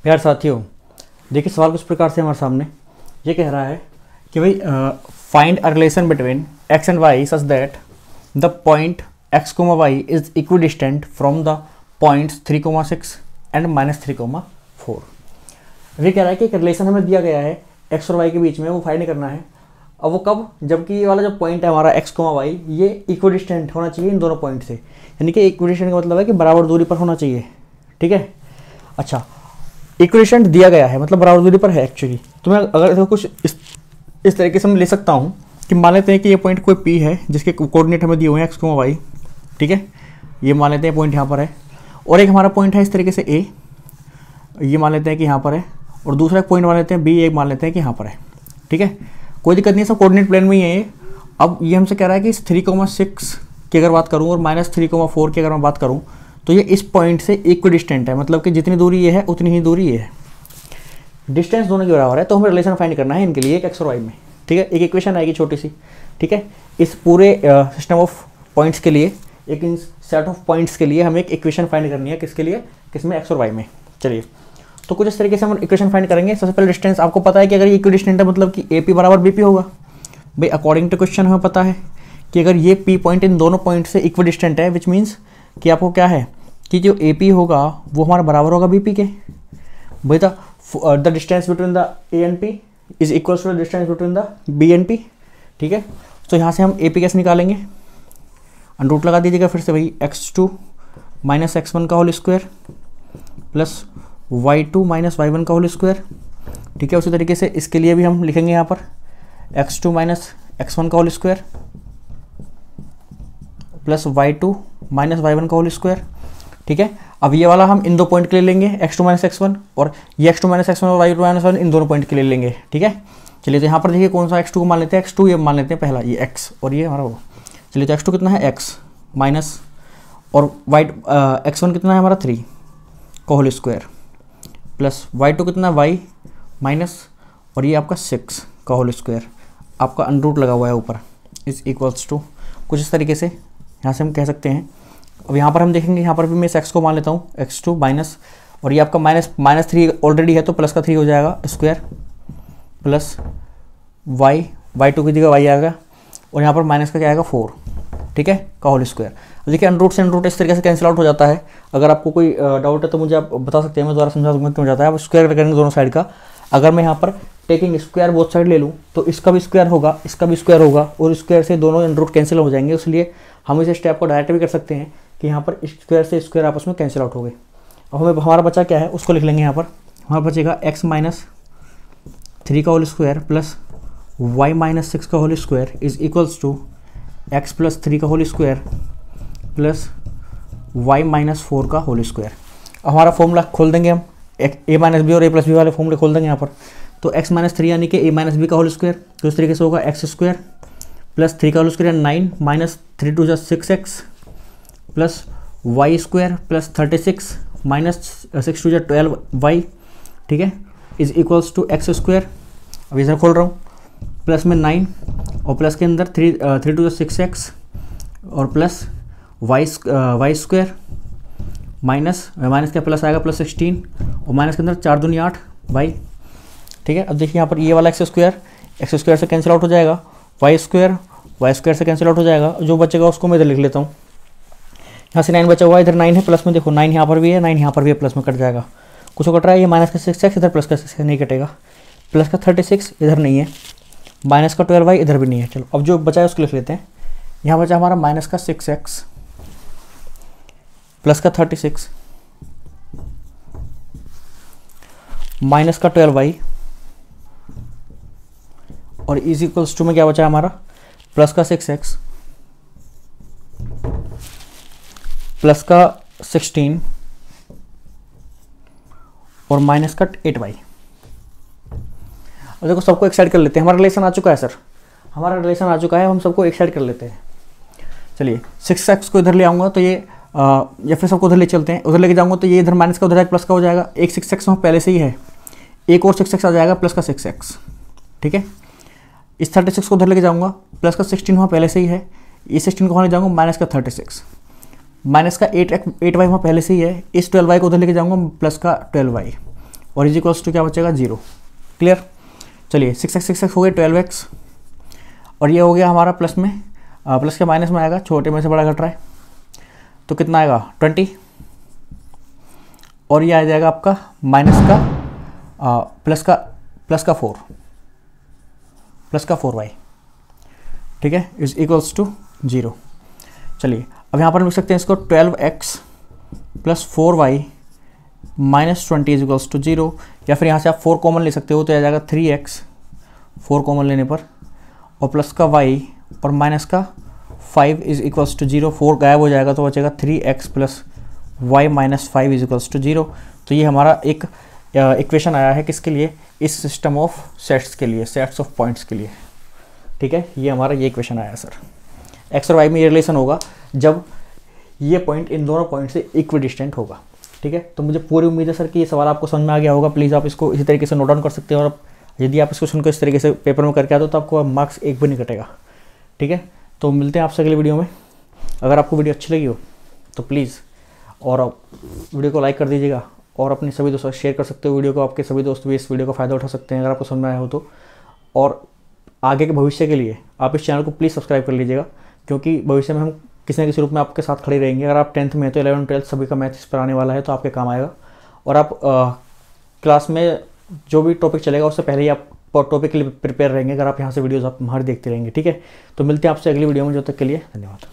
यार साथियों, देखिए सवाल कुछ प्रकार से हमारे सामने ये कह रहा है कि भाई find a relation between X and Y such that the point X comma Y is equidistant from the points 3,6 and -3,4। ये कह रहा है कि एक रिलेशन हमें दिया गया है एक्स और वाई के बीच में, वो फाइंड करना है। अब वो कब, जबकि ये वाला जो पॉइंट है हमारा एक्स कोमा वाई, ये इक्विडिस्टेंट होना चाहिए इन दोनों पॉइंट से। यानी कि इक्विडिस्टेंट का मतलब है कि बराबर दूरी पर होना चाहिए। ठीक है, अच्छा, इक्विडिस्टेंट दिया गया है मतलब बराबर दूरी पर है एक्चुअली। तो मैं अगर इसको कुछ इस तरीके से मैं ले सकता हूँ कि मान लेते हैं कि ये पॉइंट कोई पी है जिसके कोऑर्डिनेट हमें दिए हुए हैं एक्स कोमा वाई। ठीक है, ये मान लेते हैं पॉइंट यहाँ पर है, और एक हमारा पॉइंट है इस तरीके से ए, ये मान लेते हैं कि यहाँ पर है, और दूसरा एक पॉइंट मान लेते हैं बी, एक मान लेते हैं कि यहाँ पर है। ठीक है, कोई दिक्कत नहीं है, सब कोऑर्डिनेट प्लेन में ही है ये। अब ये हमसे कह रहा है कि इस 3,6 की अगर बात करूँ और -3,4 की अगर मैं बात करूँ तो ये इस पॉइंट से इक्विडिस्टेंट है, मतलब कि जितनी दूरी ये है उतनी ही दूरी ये है, डिस्टेंस दोनों के बराबर है। तो हमें रिलेशन फाइंड करना है इनके लिए, एक एक्स और वाई में। ठीक है, एक इक्वेशन आएगी छोटी सी। ठीक है, इस पूरे सिस्टम ऑफ पॉइंट्स के लिए, एक इन सेट ऑफ पॉइंट्स के लिए हमें एक इक्वेशन फाइंड करनी है। किसके लिए, किसमें, एक्स और वाई में। चलिए, तो कुछ इस तरीके से हम इक्वेशन फाइंड करेंगे। सबसे पहले डिस्टेंस आपको पता है कि अगर ये इक्विडिस्टेंट है मतलब कि ए पी बराबर बी पी होगा। भाई अकॉर्डिंग टू क्वेश्चन हमें पता है कि अगर ये पी पॉइंट इन दोनों पॉइंट से इक्विडिस्टेंट है, विच मीन्स कि आपको क्या है कि जो ए पी होगा वो हमारा बराबर होगा बी पी के। भाई the distance between the A and P is equal to the distance between the B and P. ठीक है, तो यहाँ से हम ए पी कैसे निकालेंगे, अंडर रूट लगा दीजिएगा फिर से भाई, x2 - x1 का whole square plus y2 - y1 का होल स्क्वायर। ठीक है, उसी तरीके से इसके लिए भी हम लिखेंगे यहाँ पर x2 - x1 का whole square plus y2 - y1 का होल स्क्वायर। ठीक है, अब ये वाला हम इन दो पॉइंट के लिए लेंगे, x2 - x1, और ये x2 - x1 और y2 - y1 इन दोनों पॉइंट के लिए लेंगे। ठीक है, चलिए तो यहाँ पर देखिए कौन सा x2 को मान लेते हैं, x2 ये मान लेते हैं पहला, ये x और ये हमारा वो। चलिए तो x2 कितना है x माइनस, और x1 कितना है हमारा 3 का होल स्क्वायर प्लस y2 कितना y माइनस, और ये आपका 6 का होल स्क्वायर, आपका अंडर रूट लगा हुआ है ऊपर, इज इक्वल्स टू कुछ इस तरीके से यहाँ से हम कह सकते हैं। अब यहाँ पर हम देखेंगे, यहाँ पर भी मैं इस x को मान लेता हूँ x2 माइनस, और ये आपका -3 ऑलरेडी है तो प्लस का 3 हो जाएगा स्क्वायर प्लस y2 की जगह y आएगा, और यहाँ पर माइनस का क्या आएगा 4। ठीक है, का होल स्क्वायर। देखिए अंडर रूट से अंडर रूट इस तरीके से कैंसिल आउट हो जाता है। अगर आपको कोई डाउट है तो मुझे आप बता सकते हैं, मैं दोबारा समझा दूंगा क्यों हो जाता है। आप स्क्वायर करेंगे दोनों साइड का। अगर मैं यहाँ पर टेकिंग स्क्वायर बोथ साइड ले लूँ तो इसका भी स्क्वायर होगा, इसका भी स्क्वायर होगा, और स्क्वायर से दोनों अंडर रूट कैंसिल हो जाएंगे। इसलिए हम इस स्टेप को डायरेक्ट भी कर सकते हैं कि यहाँ पर स्क्वायर से स्क्वायर आपस में कैंसिल आउट हो गए। अब हमें हमारा बचा क्या है उसको लिख लेंगे। यहाँ पर हमारा बचेगा x - 3 का होल स्क्वायर प्लस y - 6 का whole square is equals to x + 3 का होल स्क्वायर प्लस y - 4 का होल स्क्वायर। अब हमारा फॉर्मूला खोल देंगे हम, a - b और a + b वाले फॉर्मूले खोल देंगे यहाँ पर। तो x - 3 यानी कि a - b का होल स्क्वायर, तो इस तरीके से होगा x स्क्वायर प्लस 3 का whole square 9 minus 3 × 2 = 6x plus y square plus 36 minus 6 × 2 = 12y। ठीक है, is equals to x square. अब इधर खोल रहा हूँ, प्लस में 9 और प्लस के अंदर 3 × 2 = 6x और प्लस y स्क्वायर माइनस का प्लस आएगा प्लस 16, और माइनस के अंदर 4 दूनी 8 y। ठीक है, अब देखिए यहाँ पर ये वाला x स्क्वायर से कैंसिल आउट हो जाएगा, y स्क्वायर से कैंसिल आउट हो जाएगा। जो बचेगा उसको मैं इधर लिख लेता हूँ। यहाँ से 9 बचा हुआ है, इधर 9 है, प्लस में देखो 9 यहाँ पर भी है, 9 यहाँ पर भी है, प्लस में कट जाएगा। कुछ कट रहा है, ये माइनस का 6x इधर प्लस का 6 नहीं कटेगा, प्लस का 36 इधर नहीं है, माइनस का 12y इधर भी नहीं है। चलो अब जो बचा है उसको लिख लेते हैं। यहाँ बचा हमारा माइनस का 6x प्लस का 36 माइनस का 12y, और इज इक्वल्स टू में क्या बचा है हमारा, प्लस का 6x प्लस का 16 और माइनस का 8y। अब देखो सबको एक साइड कर लेते हैं। हमारा रिलेशन आ चुका है सर, हमारा रिलेशन आ चुका है, हम सबको एक साइड कर लेते हैं। चलिए 6x को इधर ले आऊँगा तो ये या फिर सबको उधर ले चलते हैं, उधर लेके जाऊँगा तो ये इधर माइनस का उधर प्लस का हो जाएगा। एक 6x वहाँ पहले से ही है, एक और 6x आ जाएगा प्लस का 6x। ठीक है, इस 36 को उधर लेके जाऊँगा, प्लस का 16 वहाँ पहले से ही है, इस 16 को वहाँ ले जाऊँगा माइनस का 36, माइनस का 8y वहाँ पहले से ही है, इस 12y को उधर लेके जाऊँगा प्लस का 12y। और इज इक्वल्स टू क्या बचेगा 0। क्लियर। चलिए 6x हो गया 12x, और ये हो गया हमारा प्लस में, प्लस के माइनस में आएगा, छोटे में से बड़ा घट रहा है तो कितना आएगा 20, और ये आ जाएगा आपका माइनस का प्लस का 4y, ठीक है, इज इक्वल्स टू 0। चलिए अब यहाँ पर लिख सकते हैं इसको 12x plus 4y minus 20 is equals to 0, या फिर यहाँ से आप 4 कॉमन ले सकते हो तो आ जाएगा 3x 4 कॉमन लेने पर, और प्लस का y और माइनस का 5 इज इक्वल्स टू 0, 4 गायब हो जाएगा तो बचेगा 3x plus y minus 5 is equals to 0। तो ये हमारा एक इक्वेशन आया है किसके लिए, इस सिस्टम ऑफ सेट्स के लिए, सेट्स ऑफ पॉइंट्स के लिए, ठीक है। ये हमारा ये इक्वेशन आया सर। x और y में ये रिलेशन होगा जब ये पॉइंट इन दोनों पॉइंट से इक्विडिस्टेंट होगा, ठीक है। तो मुझे पूरी उम्मीद है सर कि ये सवाल आपको समझ में आ गया होगा। प्लीज़ आप इसको इसी तरीके से नोट डाउन कर सकते हैं, और यदि आप इस क्वेश्चन को इस तरीके से पेपर में करके आते हो तो आपको मार्क्स एक भी नहीं कटेगा, ठीक है। तो मिलते हैं आपसे अगले वीडियो में। अगर आपको वीडियो अच्छी लगी हो तो प्लीज़ और वीडियो को लाइक कर दीजिएगा, और अपने सभी दोस्तों शेयर कर सकते हो वीडियो को, आपके सभी दोस्त भी इस वीडियो का फ़ायदा उठा सकते हैं अगर आपको समझ में आया हो तो। और आगे के भविष्य के लिए आप इस चैनल को प्लीज़ सब्सक्राइब कर लीजिएगा, क्योंकि भविष्य में हम किसी न किसी रूप में आपके साथ खड़े रहेंगे। अगर आप 10th में तो 11th 12th सभी का मैथ इस पर आने वाला है तो आपके काम आएगा, और आप क्लास में जो भी टॉपिक चलेगा उससे पहले ही आप टॉपिक के लिए प्रिपेयर रहेंगे अगर आप यहाँ से वीडियोज़ आप हमारे देखते रहेंगे, ठीक है। तो मिलते हैं आपसे अगली वीडियो में, जब तक के लिए धन्यवाद।